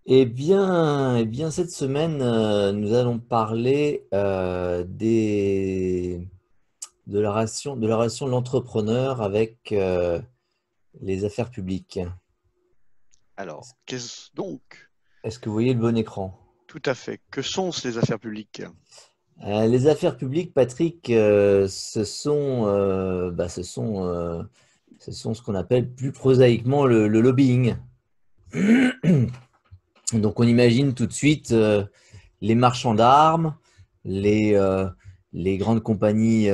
Cette semaine, nous allons parler de la relation de l'entrepreneur avec les affaires publiques. Alors, qu'est-ce donc? Est-ce que vous voyez le bon écran? Tout à fait. Que sont les affaires publiques? Les affaires publiques, Patrick, ce sont ce qu'on appelle plus prosaïquement le lobbying. Donc, on imagine tout de suite les marchands d'armes, les, euh, les grandes compagnies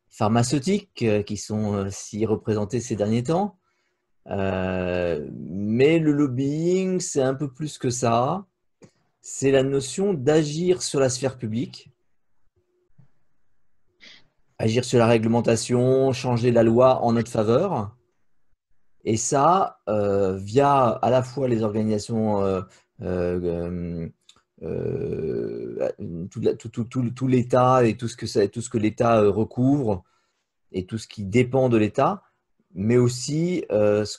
pharmaceutiques qui sont si représentées ces derniers temps. Mais le lobbying, c'est un peu plus que ça. C'est la notion d'agir sur la sphère publique, agir sur la réglementation, changer la loi en notre faveur. Et ça, via à la fois les organisations, euh, tout l'État et tout ce que l'État recouvre et tout ce qui dépend de l'État, mais aussi ce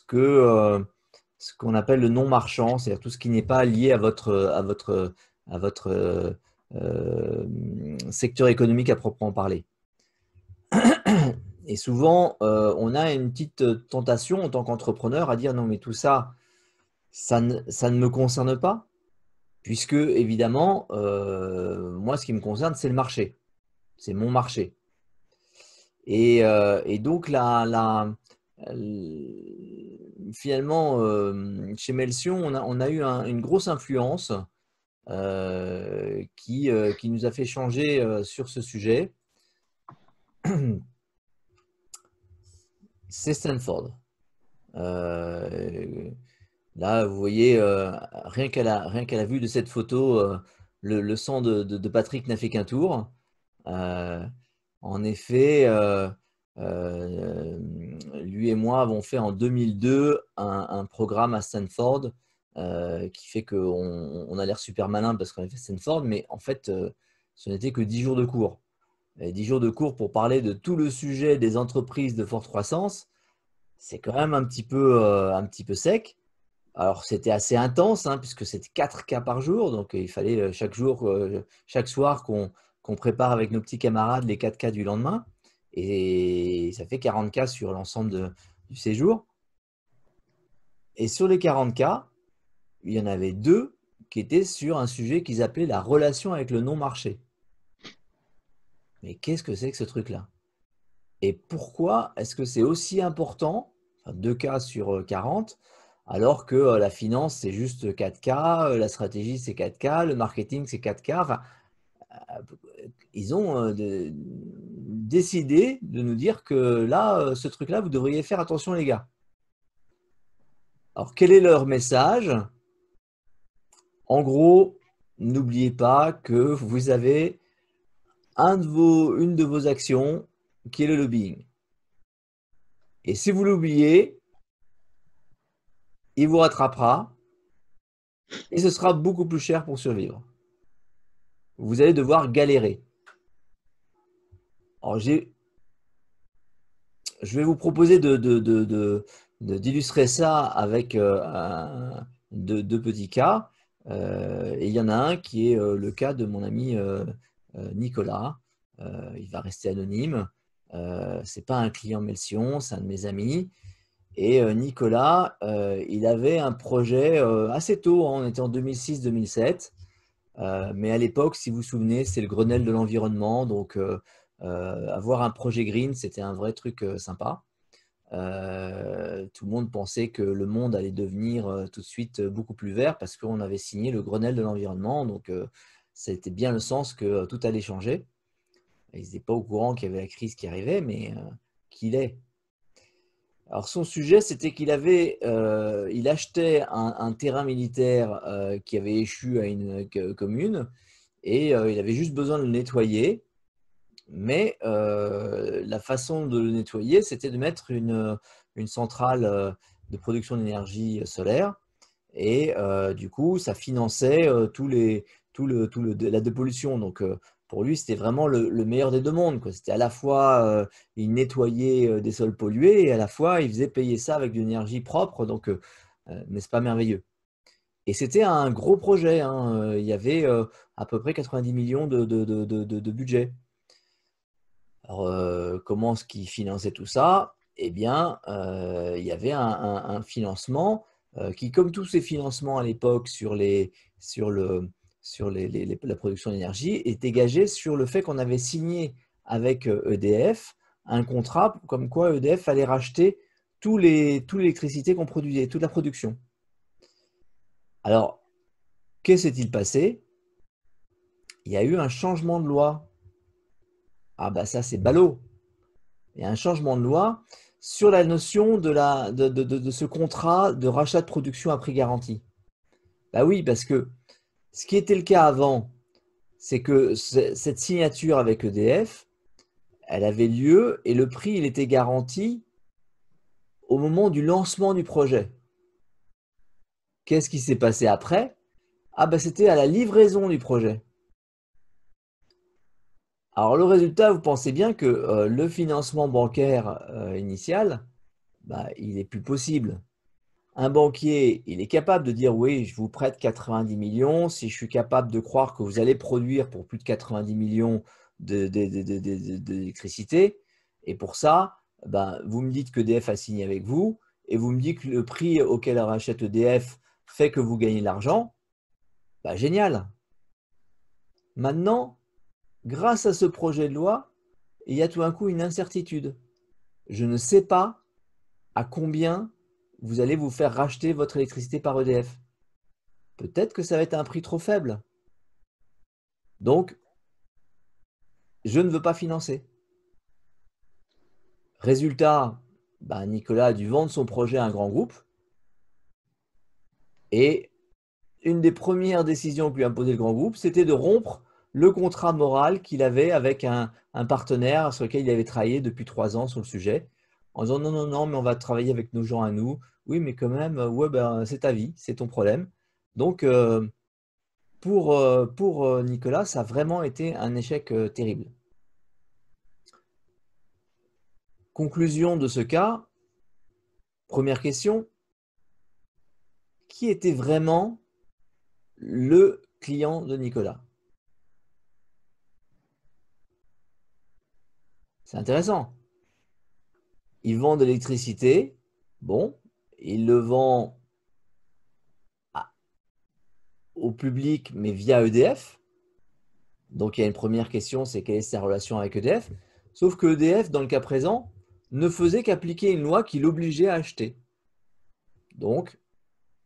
qu'on appelle le non marchand, c'est-à-dire tout ce qui n'est pas lié à votre secteur économique à proprement parler. Et souvent, on a une petite tentation en tant qu'entrepreneur à dire non, mais tout ça, ça ne me concerne pas, puisque évidemment, moi, ce qui me concerne, c'est le marché, c'est mon marché. Et donc, finalement, chez Melsion, on a eu une grosse influence qui nous a fait changer sur ce sujet. C'est Stanford. Euh, Là, vous voyez, rien qu'à la vue de cette photo, le sang de Patrick n'a fait qu'un tour. Euh, En effet, euh, lui et moi avons fait en 2002 un programme à Stanford qui fait qu'on a l'air super malin parce qu'on a fait Stanford, mais en fait, ce n'était que 10 jours de cours. Et 10 jours de cours pour parler de tout le sujet des entreprises de forte croissance, c'est quand même un petit peu sec. Alors, c'était assez intense, hein, puisque c'était 4 cas par jour. Donc, il fallait chaque jour, chaque soir, qu'on prépare avec nos petits camarades les 4 cas du lendemain. Et ça fait 40 cas sur l'ensemble du séjour. Et sur les 40 cas, il y en avait deux qui étaient sur un sujet qu'ils appelaient la relation avec le non-marché. Mais qu'est-ce que c'est que ce truc-là? Et pourquoi est-ce que c'est aussi important, enfin, 2 cas sur 40, alors que la finance, c'est juste 4 cas, la stratégie, c'est 4 cas, le marketing, c'est 4 cas. Enfin, ils ont décidé de nous dire que là, ce truc-là, vous devriez faire attention, les gars. Alors, quel est leur message? En gros, n'oubliez pas que vous avez une de vos actions qui est le lobbying. Et si vous l'oubliez, il vous rattrapera et ce sera beaucoup plus cher pour survivre. Vous allez devoir galérer. Alors, je vais vous proposer d'illustrer ça avec deux petits cas. Et il y en a un qui est le cas de mon ami Nicolas. Il va rester anonyme. Ce n'est pas un client Melsion, c'est un de mes amis. Et Nicolas, il avait un projet assez tôt, hein, on était en 2006-2007. Mais à l'époque, si vous vous souvenez, c'est le Grenelle de l'environnement. Donc, avoir un projet green, c'était un vrai truc sympa. Tout le monde pensait que le monde allait devenir tout de suite beaucoup plus vert parce qu'on avait signé le Grenelle de l'environnement. Donc, c'était bien le sens que tout allait changer. Ils n'étaient pas au courant qu'il y avait la crise qui arrivait, mais qu'il est. Alors, son sujet, c'était il achetait un terrain militaire qui avait échu à une commune et il avait juste besoin de le nettoyer. Mais la façon de le nettoyer, c'était de mettre une centrale de production d'énergie solaire. Et du coup, ça finançait la dépollution. Donc, pour lui, c'était vraiment le meilleur des deux mondes, quoi. C'était à la fois, il nettoyait des sols pollués et à la fois, il faisait payer ça avec de l'énergie propre. Donc, n'est-ce pas merveilleux? Et c'était un gros projet, hein. Il y avait à peu près 90 millions de budget. Alors, comment est-ce qu'ils finançaient tout ça? Eh bien, il y avait un financement qui, comme tous ces financements à l'époque sur la production d'énergie, était gagé sur le fait qu'on avait signé avec EDF un contrat comme quoi EDF allait racheter toute l'électricité qu'on produisait, toute la production. Alors, que s'est-il passé? Il y a eu un changement de loi. Ah bah ça, c'est ballot. Il y a un changement de loi sur la notion de ce contrat de rachat de production à prix garanti. Bah oui, parce que ce qui était le cas avant, c'est que cette signature avec EDF, elle avait lieu et le prix, il était garanti au moment du lancement du projet. Qu'est-ce qui s'est passé après? Ah bah c'était à la livraison du projet. Alors le résultat, vous pensez bien que le financement bancaire initial, bah, il n'est plus possible. Un banquier, il est capable de dire oui, je vous prête 90 millions, si je suis capable de croire que vous allez produire pour plus de 90 millions d'électricité, et pour ça, ben, vous me dites qu'EDF a signé avec vous, et vous me dites que le prix auquel rachète EDF fait que vous gagnez de l'argent, ben, génial. Maintenant, grâce à ce projet de loi, il y a tout d'un coup une incertitude. Je ne sais pas à combien vous allez vous faire racheter votre électricité par EDF. Peut-être que ça va être un prix trop faible. Donc, je ne veux pas financer. Résultat, bah, Nicolas a dû vendre son projet à un grand groupe. Et une des premières décisions que lui a imposé le grand groupe, c'était de rompre le contrat moral qu'il avait avec un partenaire sur lequel il avait travaillé depuis 3 ans sur le sujet, en disant non, non, non, mais on va travailler avec nos gens à nous. Oui, mais quand même, ouais, ben, c'est ta vie, c'est ton problème. Donc, pour Nicolas, ça a vraiment été un échec terrible. Conclusion de ce cas, première question, qui était vraiment le client de Nicolas? C'est intéressant. Il vend de l'électricité, bon, il le vend au public, mais via EDF. Donc il y a une première question, c'est quelle est sa relation avec EDF? Sauf que EDF, dans le cas présent, ne faisait qu'appliquer une loi qui l'obligeait à acheter. Donc,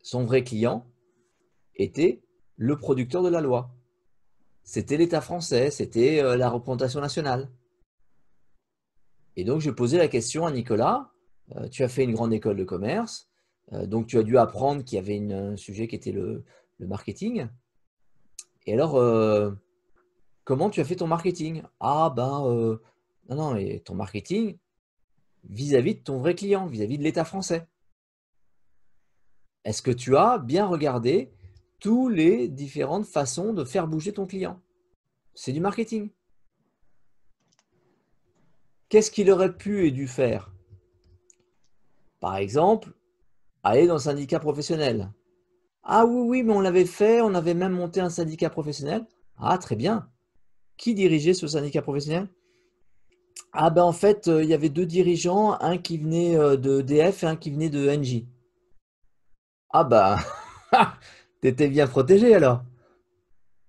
son vrai client était le producteur de la loi. C'était l'État français, c'était la représentation nationale. Et donc, je posais la question à Nicolas, tu as fait une grande école de commerce, donc tu as dû apprendre qu'il y avait un sujet qui était le marketing. Et alors, comment tu as fait ton marketing? Ah ben, non, non, mais ton marketing vis-à-vis de ton vrai client, vis-à-vis de l'État français. Est-ce que tu as bien regardé toutes les différentes façons de faire bouger ton client? C'est du marketing. Qu'est-ce qu'il aurait pu et dû faire? Par exemple, aller dans le syndicat professionnel. Ah oui, oui, mais on l'avait fait, on avait même monté un syndicat professionnel. Ah, très bien. Qui dirigeait ce syndicat professionnel? Ah ben en fait, il y avait 2 dirigeants, un qui venait de EDF et un qui venait de Engie. Ah ben, t'étais bien protégé alors.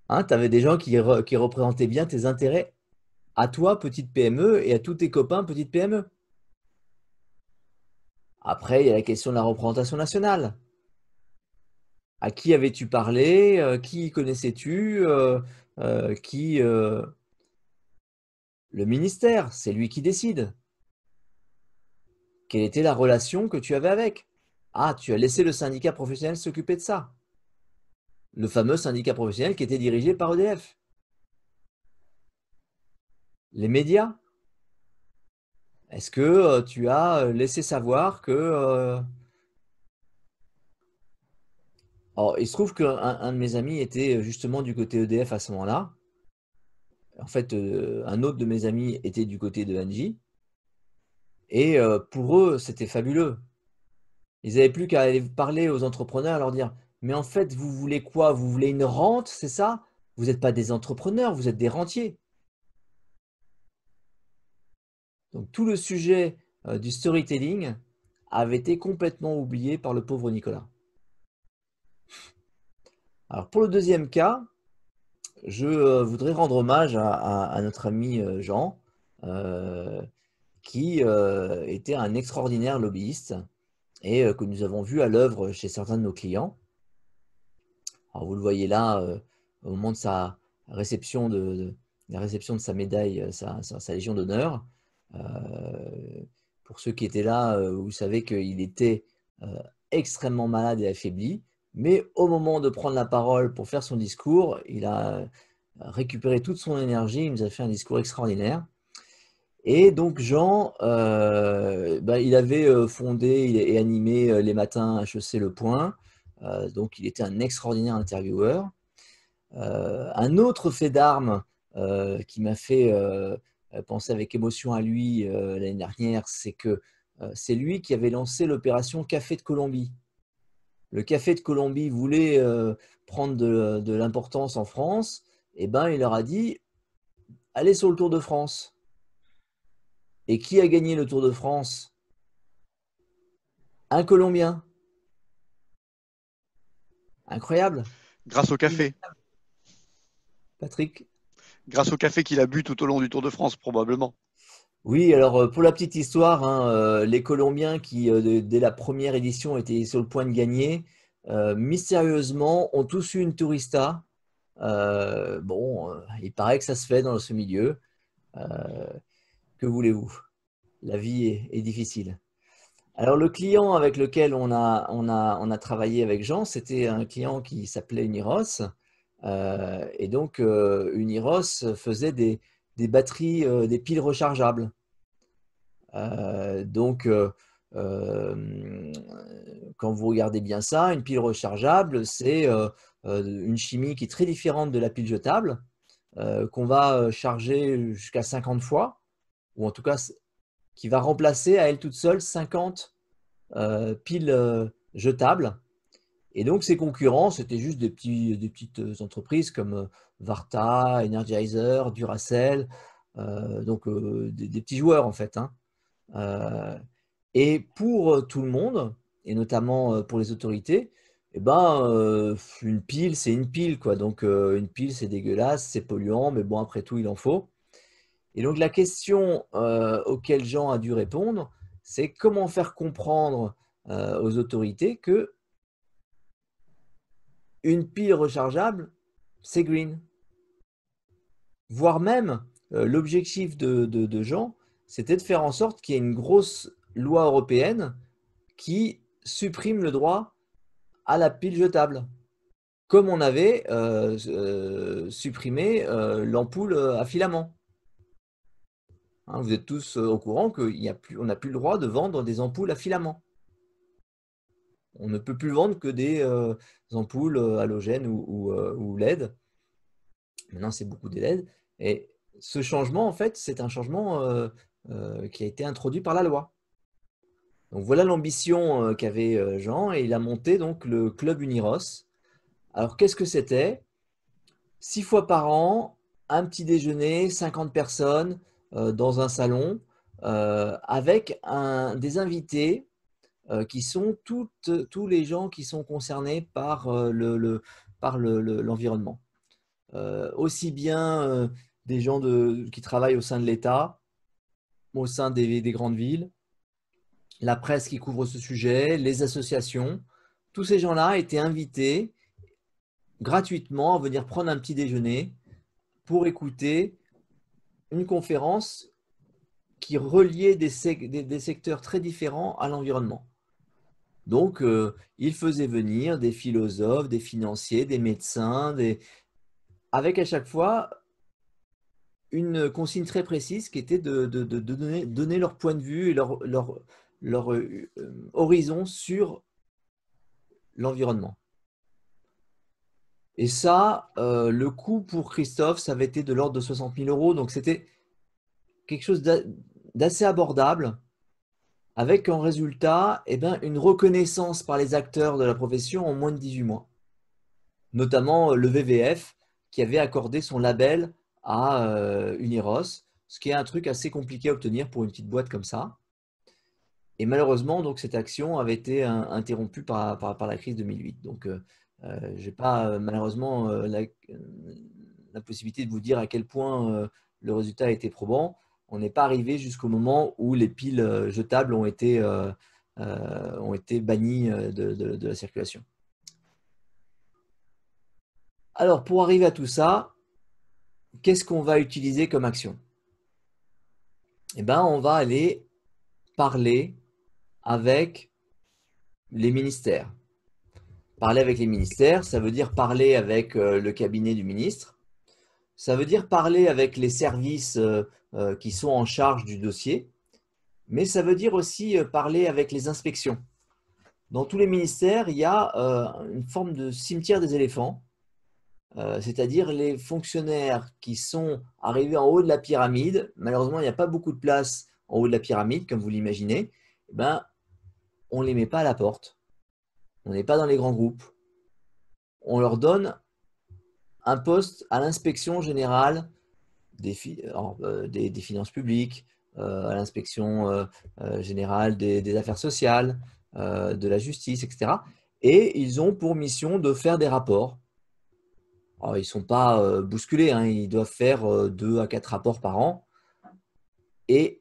Hein, tu avais des gens qui représentaient bien tes intérêts à toi, petite PME, et à tous tes copains, petite PME. Après, il y a la question de la représentation nationale. À qui avais-tu parlé? Qui connaissais-tu? Qui Le ministère, c'est lui qui décide. Quelle était la relation que tu avais avec? Ah, tu as laissé le syndicat professionnel s'occuper de ça. Le fameux syndicat professionnel qui était dirigé par EDF. Les médias. Est-ce que tu as laissé savoir que... Alors, il se trouve qu'un de mes amis était justement du côté EDF à ce moment-là. En fait, un autre de mes amis était du côté de Engie. Et pour eux, c'était fabuleux. Ils n'avaient plus qu'à aller parler aux entrepreneurs et leur dire mais en fait, vous voulez quoi? Vous voulez une rente, c'est ça? Vous n'êtes pas des entrepreneurs, vous êtes des rentiers. Donc tout le sujet du storytelling avait été complètement oublié par le pauvre Nicolas. Alors pour le deuxième cas, je voudrais rendre hommage à notre ami Jean, qui était un extraordinaire lobbyiste et que nous avons vu à l'œuvre chez certains de nos clients. Alors vous le voyez là, au moment de sa réception la réception de sa médaille, sa Légion d'honneur. Pour ceux qui étaient là, vous savez qu'il était extrêmement malade et affaibli, mais au moment de prendre la parole pour faire son discours, il a récupéré toute son énergie, il nous a fait un discours extraordinaire. Et donc Jean, il avait fondé et animé les matins HEC Le Point, donc il était un extraordinaire intervieweur. Un autre fait d'armes qui m'a fait penser avec émotion à lui l'année dernière, c'est que c'est lui qui avait lancé l'opération Café de Colombie. Le Café de Colombie voulait prendre de l'importance en France, et ben il leur a dit allez sur le Tour de France. Et qui a gagné le Tour de France? Un Colombien. Incroyable. Grâce au café. Patrick? Grâce au café qu'il a bu tout au long du Tour de France, probablement. Oui, alors pour la petite histoire, hein, les Colombiens qui, dès la première édition, étaient sur le point de gagner, mystérieusement, ont tous eu une tourista. Il paraît que ça se fait dans ce milieu. Que voulez-vous? La vie est difficile. Alors le client avec lequel on a travaillé avec Jean, c'était un client qui s'appelait Uniros. Et donc Uniros faisait des batteries, des piles rechargeables. Quand vous regardez bien ça, une pile rechargeable, c'est une chimie qui est très différente de la pile jetable, qu'on va charger jusqu'à 50 fois, ou en tout cas qui va remplacer à elle toute seule 50 piles jetables. Et donc ses concurrents, c'était juste des petites entreprises comme Varta, Energizer, Duracell, des petits joueurs en fait, hein. Et pour tout le monde, et notamment pour les autorités, eh ben, une pile, c'est une pile, quoi. Donc, une pile, c'est dégueulasse, c'est polluant, mais bon, après tout, il en faut. Et donc, la question auquel Jean a dû répondre, c'est comment faire comprendre aux autorités que une pile rechargeable, c'est green. Voire même, l'objectif de Jean, c'était de faire en sorte qu'il y ait une grosse loi européenne qui supprime le droit à la pile jetable, comme on avait supprimé l'ampoule à filament. Hein, vous êtes tous au courant qu'on n'a plus le droit de vendre des ampoules à filament. On ne peut plus vendre que des ampoules halogènes ou LED. Maintenant, c'est beaucoup des LED. Et ce changement, en fait, c'est un changement qui a été introduit par la loi. Donc voilà l'ambition qu'avait Jean, et il a monté donc le club Uniros. Alors qu'est-ce que c'était? 6 fois par an, un petit déjeuner, 50 personnes dans un salon, avec des invités qui sont tous les gens qui sont concernés par l'environnement. Aussi bien des gens qui travaillent au sein de l'État, au sein des grandes villes, la presse qui couvre ce sujet, les associations. Tous ces gens-là étaient invités gratuitement à venir prendre un petit déjeuner pour écouter une conférence qui reliait des secteurs très différents à l'environnement. Donc, il faisait venir des philosophes, des financiers, des médecins, avec à chaque fois une consigne très précise qui était de donner leur point de vue et leur horizon sur l'environnement. Et ça, le coût pour Christophe, ça avait été de l'ordre de 60 000 euros. Donc, c'était quelque chose d'assez abordable avec en résultat une reconnaissance par les acteurs de la profession en moins de 18 mois. Notamment le VVF qui avait accordé son label à Uniros, ce qui est un truc assez compliqué à obtenir pour une petite boîte comme ça. Et malheureusement, donc, cette action avait été interrompue par la crise 2008. Donc, je n'ai pas malheureusement la possibilité de vous dire à quel point le résultat a été probant. On n'est pas arrivé jusqu'au moment où les piles jetables ont été bannies de la circulation. Alors, pour arriver à tout ça, qu'est-ce qu'on va utiliser comme action? On va aller parler avec les ministères. Parler avec les ministères, ça veut dire parler avec le cabinet du ministre. Ça veut dire parler avec les services qui sont en charge du dossier. Mais ça veut dire aussi parler avec les inspections. Dans tous les ministères, il y a une forme de cimetière des éléphants. C'est-à-dire les fonctionnaires qui sont arrivés en haut de la pyramide. Malheureusement, il n'y a pas beaucoup de place en haut de la pyramide, comme vous l'imaginez. On ne les met pas à la porte. On n'est pas dans les grands groupes. On leur donne un poste à l'inspection générale des finances publiques, à l'inspection générale des affaires sociales, de la justice, etc. Et ils ont pour mission de faire des rapports. Alors, ils ne sont pas bousculés, hein, ils doivent faire 2 à 4 rapports par an. Et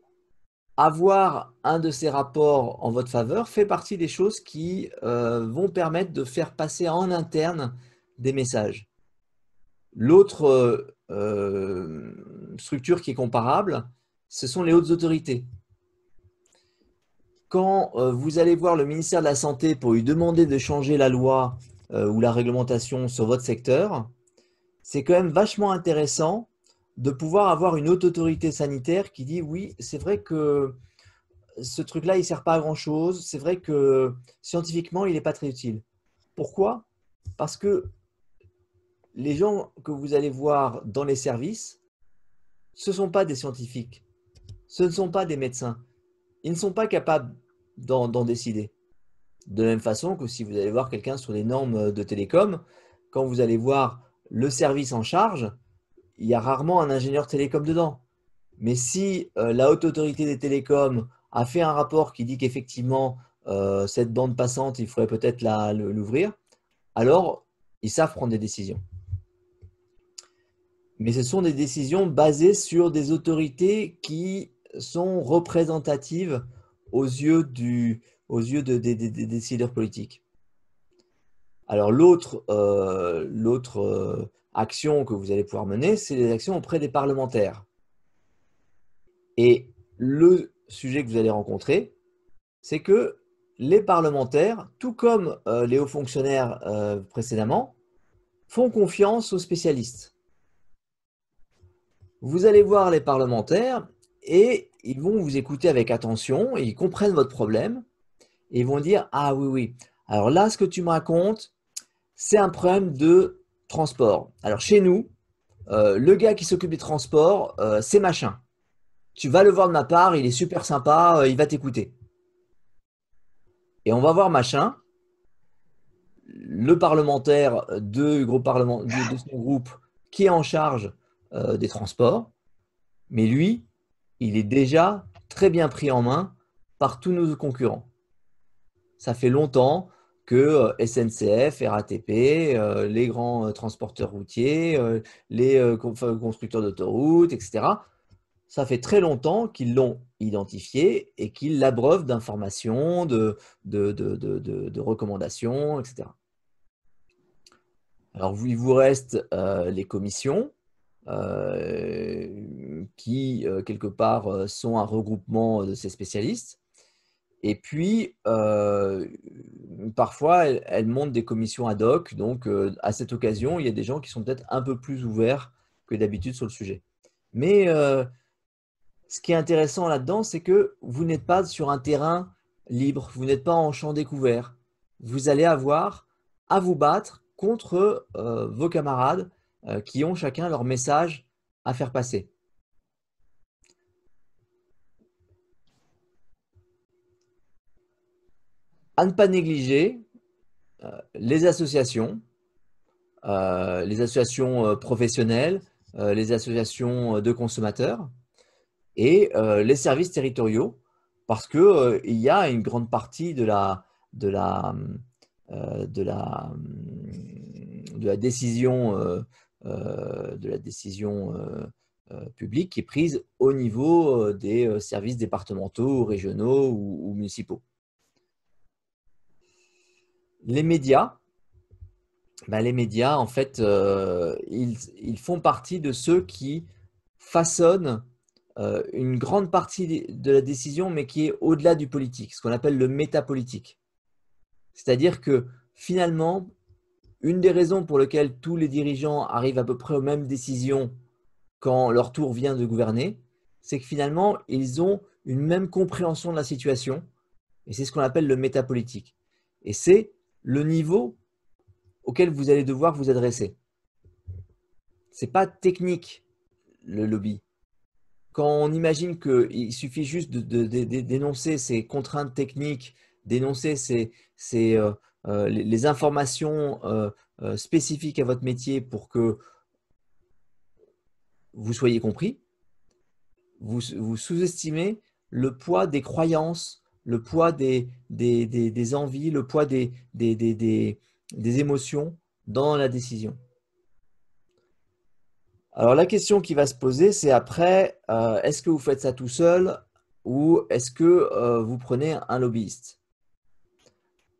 avoir un de ces rapports en votre faveur fait partie des choses qui vont permettre de faire passer en interne des messages. L'autre structure qui est comparable, ce sont les hautes autorités. Quand vous allez voir le ministère de la Santé pour lui demander de changer la loi ou la réglementation sur votre secteur, c'est quand même vachement intéressant de pouvoir avoir une haute autorité sanitaire qui dit oui, c'est vrai que ce truc-là, il ne sert pas à grand-chose. C'est vrai que scientifiquement, il n'est pas très utile. Pourquoi? Parce que les gens que vous allez voir dans les services, ce ne sont pas des scientifiques. Ce ne sont pas des médecins. Ils ne sont pas capables d'en décider. De la même façon que si vous allez voir quelqu'un sur les normes de télécom, quand vous allez voir le service en charge, il y a rarement un ingénieur télécom dedans. Mais si la haute autorité des télécoms a fait un rapport qui dit qu'effectivement, cette bande passante, il faudrait peut-être l'ouvrir, alors ils savent prendre des décisions. Mais ce sont des décisions basées sur des autorités qui sont représentatives aux yeux des décideurs politiques. Alors l'autre action que vous allez pouvoir mener, c'est les actions auprès des parlementaires. Et le sujet que vous allez rencontrer, c'est que les parlementaires, tout comme les hauts fonctionnaires précédemment, font confiance aux spécialistes. Vous allez voir les parlementaires et ils vont vous écouter avec attention, et ils comprennent votre problème et ils vont dire « Ah oui, oui, alors là, ce que tu me racontes, c'est un problème de transport. Alors chez nous, le gars qui s'occupe des transports, c'est machin. Tu vas le voir de ma part, il est super sympa, il va t'écouter. » Et on va voir machin, le parlementaire de son groupe qui est en charge des transports, mais lui, il est déjà très bien pris en main par tous nos concurrents. Ça fait longtemps que SNCF, RATP, les grands transporteurs routiers, les constructeurs d'autoroutes, etc., ça fait très longtemps qu'ils l'ont identifié et qu'ils l'abreuvent d'informations, de recommandations, etc. Alors, il vous reste les commissions qui, quelque part, sont un regroupement de ces spécialistes. Et puis, parfois, elles montent des commissions ad hoc. Donc, à cette occasion, il y a des gens qui sont peut-être un peu plus ouverts que d'habitude sur le sujet. Mais ce qui est intéressant là-dedans, c'est que vous n'êtes pas sur un terrain libre, vous n'êtes pas en champ découvert. Vous allez avoir à vous battre contre vos camarades qui ont chacun leur message à faire passer. À ne pas négliger les associations professionnelles, les associations de consommateurs et les services territoriaux, parce que il y a une grande partie de la, de la décision, publique qui est prise au niveau des services départementaux, régionaux ou municipaux. Les médias, les médias, en fait, ils font partie de ceux qui façonnent une grande partie de la décision, mais qui est au-delà du politique, ce qu'on appelle le métapolitique. C'est-à-dire que finalement, une des raisons pour lesquelles tous les dirigeants arrivent à peu près aux mêmes décisions quand leur tour vient de gouverner, c'est que finalement, ils ont une même compréhension de la situation, et c'est ce qu'on appelle le métapolitique. Et c'est le niveau auquel vous allez devoir vous adresser. Ce n'est pas technique, le lobby. Quand on imagine qu'il suffit juste d'énoncer ces contraintes techniques, d'énoncer les informations spécifiques à votre métier pour que vous soyez compris, vous sous-estimez le poids des croyances, le poids des envies, le poids des émotions dans la décision. Alors la question qui va se poser, c'est après, est-ce que vous faites ça tout seul ou est-ce que vous prenez un lobbyiste?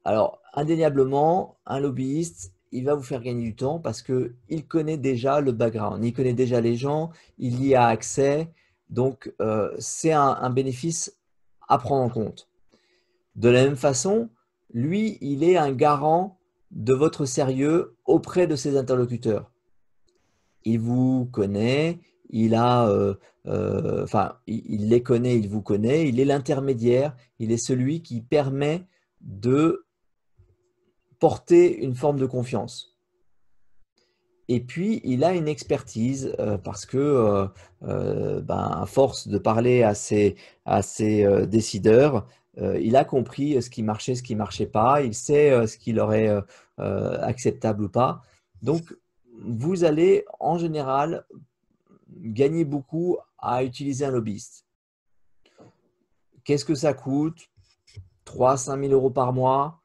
Alors indéniablement, un lobbyiste, il va vous faire gagner du temps parce qu'il connaît déjà le background, il connaît déjà les gens, il y a accès, donc c'est un bénéfice à prendre en compte. De la même façon, lui, il est un garant de votre sérieux auprès de ses interlocuteurs. Il vous connaît, il les connaît, il vous connaît, il est l'intermédiaire, il est celui qui permet de porter une forme de confiance. Et puis, il a une expertise parce que, à force de parler à ses décideurs, il a compris ce qui ne marchait pas, il sait ce qui leur est acceptable ou pas. Donc, vous allez en général gagner beaucoup à utiliser un lobbyiste. Qu'est-ce que ça coûte? 3 à 5 000 euros par mois.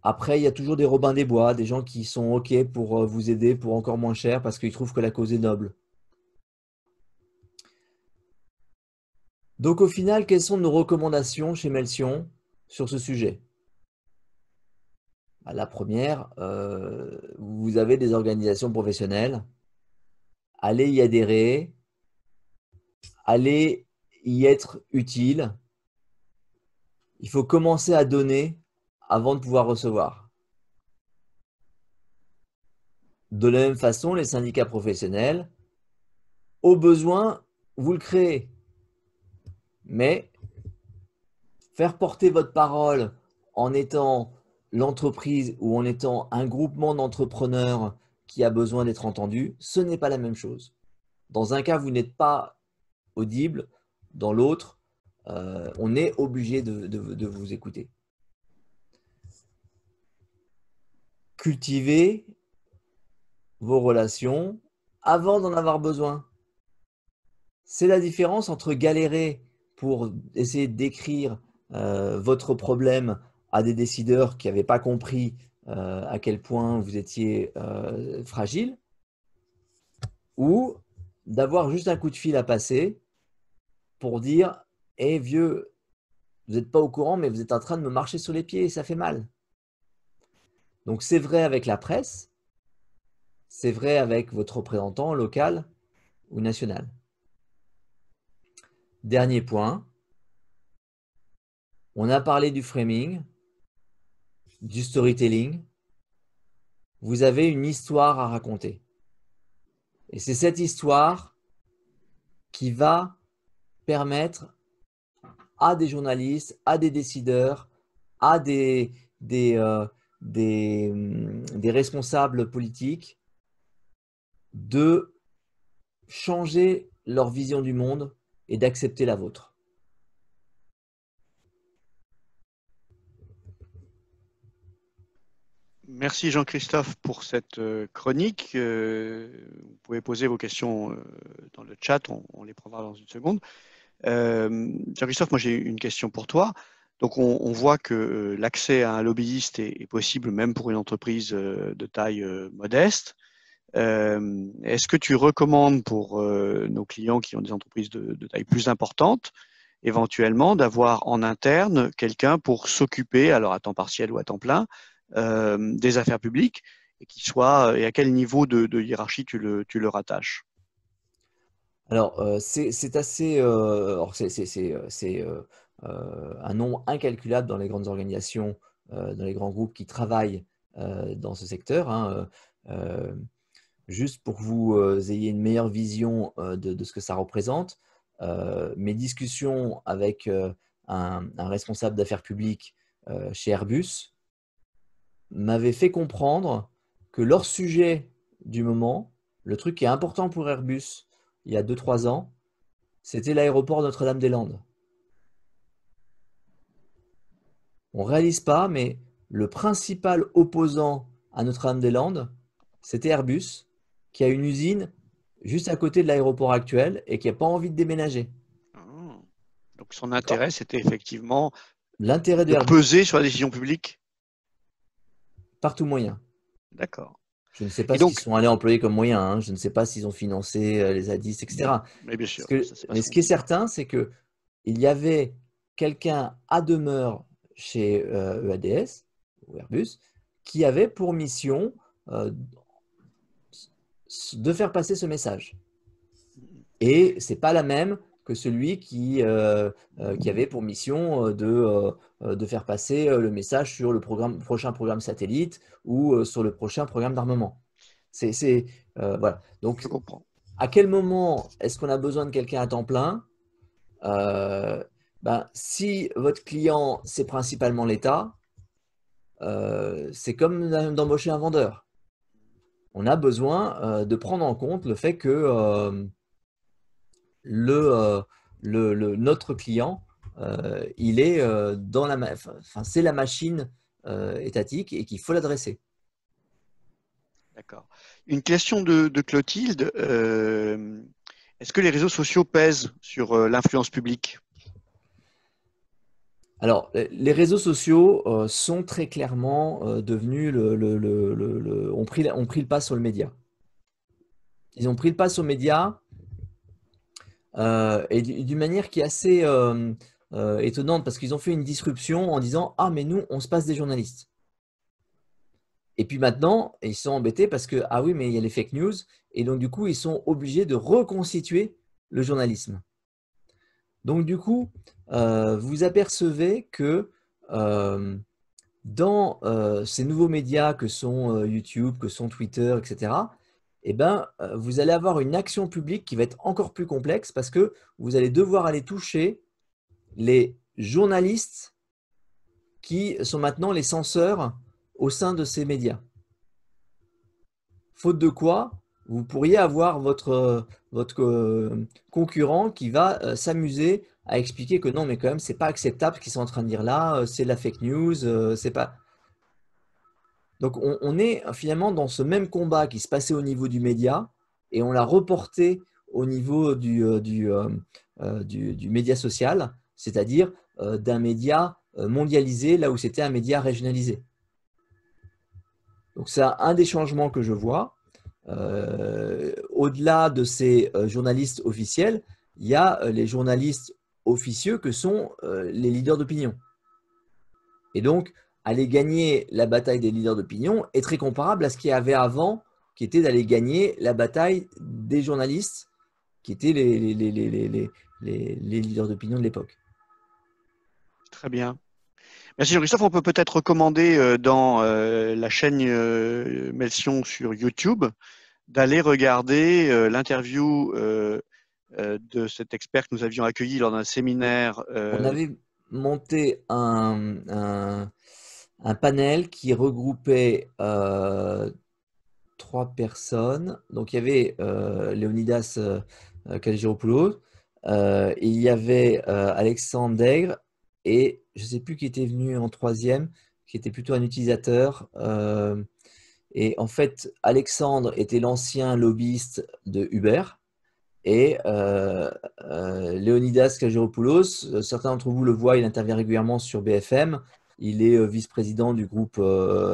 Après, il y a toujours des Robins des Bois, des gens qui sont OK pour vous aider pour encore moins cher parce qu'ils trouvent que la cause est noble. Donc au final, quelles sont nos recommandations chez Melsion sur ce sujet? La première, vous avez des organisations professionnelles. Allez y adhérer, allez y être utile. Il faut commencer à donner avant de pouvoir recevoir. De la même façon, les syndicats professionnels, au besoin, vous le créez. Mais faire porter votre parole en étant l'entreprise ou en étant un groupement d'entrepreneurs qui a besoin d'être entendu, ce n'est pas la même chose. Dans un cas, vous n'êtes pas audible, dans l'autre, on est obligé de vous écouter. Cultivez vos relations avant d'en avoir besoin. C'est la différence entre galérer pour essayer de décrire votre problème à des décideurs qui n'avaient pas compris à quel point vous étiez fragile, ou d'avoir juste un coup de fil à passer pour dire « Eh vieux, vous n'êtes pas au courant, mais vous êtes en train de me marcher sur les pieds et ça fait mal. » Donc c'est vrai avec la presse, c'est vrai avec votre représentant local ou national. Dernier point, on a parlé du framing, du storytelling. Vous avez une histoire à raconter. Et c'est cette histoire qui va permettre à des journalistes, à des décideurs, à des responsables politiques de changer leur vision du monde et d'accepter la vôtre. Merci Jean-Christophe pour cette chronique. Vous pouvez poser vos questions dans le chat, on les prendra dans une seconde. Jean-Christophe, moi j'ai une question pour toi. Donc on voit que l'accès à un lobbyiste est possible même pour une entreprise de taille modeste. Est-ce que tu recommandes pour nos clients qui ont des entreprises de taille plus importante, éventuellement d'avoir en interne quelqu'un pour s'occuper, alors à temps partiel ou à temps plein, des affaires publiques et à quel niveau de hiérarchie tu le rattaches? Alors, c'est assez, alors un nombre incalculable dans les grandes organisations, dans les grands groupes qui travaillent dans ce secteur, hein. Juste pour que vous ayez une meilleure vision de ce que ça représente, mes discussions avec un responsable d'affaires publiques chez Airbus m'avaient fait comprendre que leur sujet du moment, le truc qui est important pour Airbus il y a 2-3 ans, c'était l'aéroport Notre-Dame-des-Landes. On ne réalise pas, mais le principal opposant à Notre-Dame-des-Landes, c'était Airbus, qui a une usine juste à côté de l'aéroport actuel et qui n'a pas envie de déménager. Ah. Donc son D'accord? intérêt, c'était effectivement L'intérêt de de Airbus, peser sur la décision publique. par tout moyen. D'accord. Je ne sais Et pas ce qu'ils donc, sont allés employer comme moyen, hein. Je ne sais pas s'ils ont financé les ADIS, etc. mais bien sûr, ça c'est pas Mais ce ce qu'on qui est dit. certain, c'est qu'il y avait quelqu'un à demeure chez EADS ou Airbus qui avait pour mission euh, de faire passer ce message. Et ce n'est pas la même que celui qui avait pour mission de faire passer le message sur le prochain programme satellite ou sur le prochain programme d'armement. Voilà. Je Donc, comprends. à quel moment est-ce qu'on a besoin de quelqu'un à temps plein? Si votre client, c'est principalement l'État, c'est comme d'embaucher un vendeur. On a besoin de prendre en compte le fait que notre client, il est c'est la machine étatique et qu'il faut l'adresser. D'accord. Une question de Clotilde. Est-ce que les réseaux sociaux pèsent sur l'influence publique? Alors, les réseaux sociaux sont très clairement devenus ont pris le pas sur le média. Ils ont pris le pas sur le média et d'une manière qui est assez étonnante parce qu'ils ont fait une disruption en disant: ah, mais nous, on se passe des journalistes. Et puis maintenant, ils sont embêtés parce que, ah oui, mais il y a les fake news. Et donc, du coup, ils sont obligés de reconstituer le journalisme. Donc, du coup, vous apercevez que dans ces nouveaux médias que sont YouTube, que sont Twitter, etc., eh ben, vous allez avoir une action publique qui va être encore plus complexe parce que vous allez devoir aller toucher les journalistes qui sont maintenant les censeurs au sein de ces médias. Faute de quoi, vous pourriez avoir votre concurrent qui va s'amuser à expliquer que non, mais quand même, c'est pas acceptable ce qu'ils sont en train de dire là, c'est de la fake news, c'est pas. Donc, on est finalement dans ce même combat qui se passait au niveau du média et on l'a reporté au niveau du média social, c'est-à-dire d'un média mondialisé là où c'était un média régionalisé. Donc, c'est un des changements que je vois. Au-delà de ces journalistes officiels, il y a les journalistes officieux que sont les leaders d'opinion. Et donc, aller gagner la bataille des leaders d'opinion est très comparable à ce qu'il y avait avant, qui était d'aller gagner la bataille des journalistes, qui étaient les leaders d'opinion de l'époque. Très bien. Merci Jean-Christophe. On peut peut-être recommander dans la chaîne Melsion sur YouTube d'aller regarder l'interview de cet expert que nous avions accueilli lors d'un séminaire. On avait monté un panel qui regroupait 3 personnes. Donc, il y avait Léonidas Kalogeropoulos, et il y avait Alexandre Dègre, et je ne sais plus qui était venu en troisième, qui était plutôt un utilisateur. Et en fait, Alexandre était l'ancien lobbyiste de Uber. Et Léonidas Kaggeropoulos, certains d'entre vous le voient, il intervient régulièrement sur BFM. Il est vice-président du groupe,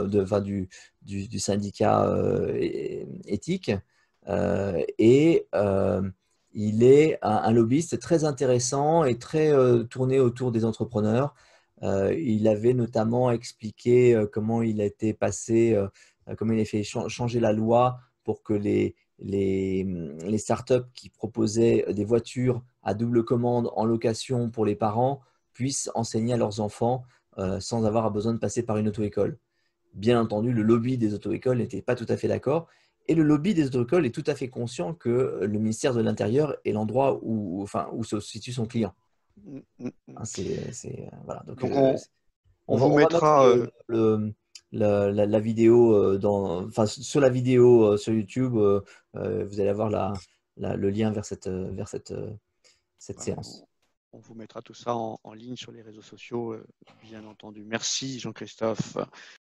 du syndicat éthique. Et il est un lobbyiste très intéressant et très tourné autour des entrepreneurs. Il avait notamment expliqué comment il a été passé, comment il a fait changer la loi pour que les startups qui proposaient des voitures à double commande en location pour les parents puissent enseigner à leurs enfants sans avoir besoin de passer par une auto-école. Bien entendu, le lobby des auto-écoles n'était pas tout à fait d'accord. Et le lobby des auto-écoles est tout à fait conscient que le ministère de l'Intérieur est l'endroit où se situe son client. Mm, mm, mm. Hein, voilà. Donc, Donc, on vous on va mettre mettra. la vidéo enfin, sur la vidéo sur YouTube. Vous allez avoir le lien vers cette Voilà, séance. on vous mettra tout ça en ligne sur les réseaux sociaux, bien entendu. Merci Jean-Christophe.